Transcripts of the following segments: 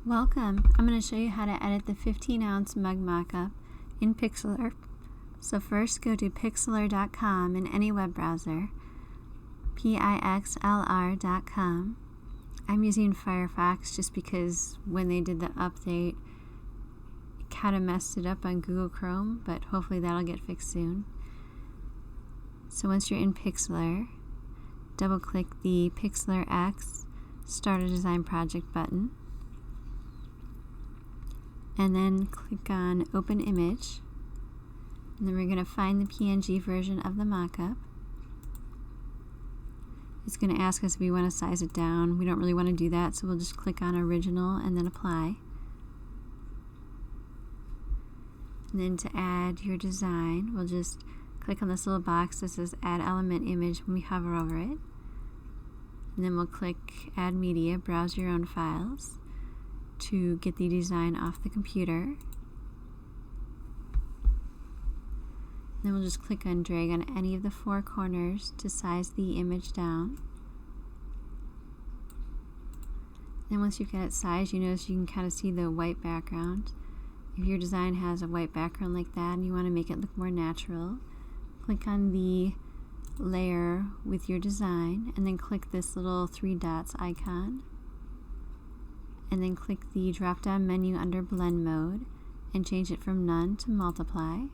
Welcome! I'm going to show you how to edit the 15-ounce mug mockup in Pixlr. So first go to Pixlr.com in any web browser, Pixlr.com. I'm using Firefox just because when they did the update, it kind of messed it up on Google Chrome, but hopefully that'll get fixed soon. So once you're in Pixlr, double-click the Pixlr X Start a Design Project button, and then click on Open Image, and then we're going to find the PNG version of the mockup. It's going to ask us if we want to size it down. We don't really want to do that, so we'll just click on Original and then Apply. And then to add your design, we'll just click on this little box that says Add Element Image when we hover over it. And then we'll click Add Media, browse your own files to get the design off the computer. Then we'll just click on drag on any of the four corners to size the image down. Then once you've got it sized, you notice you can kind of see the white background. If your design has a white background like that and you want to make it look more natural, click on the layer with your design and then click this little three dots icon. And then click the drop-down menu under Blend Mode and change it from None to Multiply.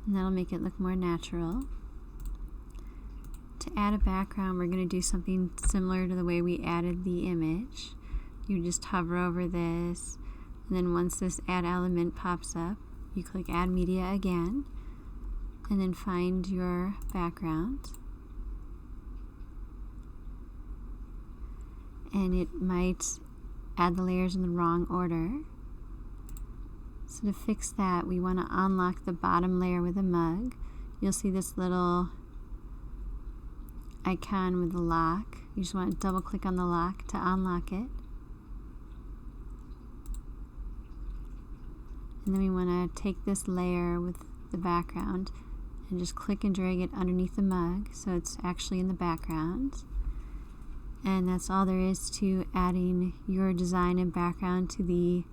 And that'll make it look more natural. To add a background, we're going to do something similar to the way we added the image. You just hover over this, and then once this Add Element pops up, you click Add Media again, and then find your background. And it might add the layers in the wrong order. So to fix that, we want to unlock the bottom layer with a mug. You'll see this little icon with the lock. You just want to double click on the lock to unlock it. And then we want to take this layer with the background and just click and drag it underneath the mug so it's actually in the background. And that's all there is to adding your design and background to the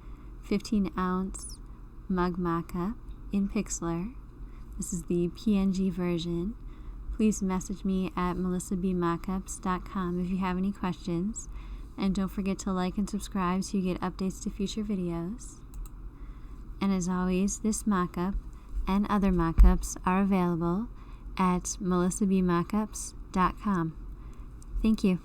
15-ounce mug mockup in Pixlr. This is the PNG version. Please message me at melissabmockups.com if you have any questions. And don't forget to like and subscribe so you get updates to future videos. And as always, this mockup and other mockups are available at melissabmockups.com. Thank you.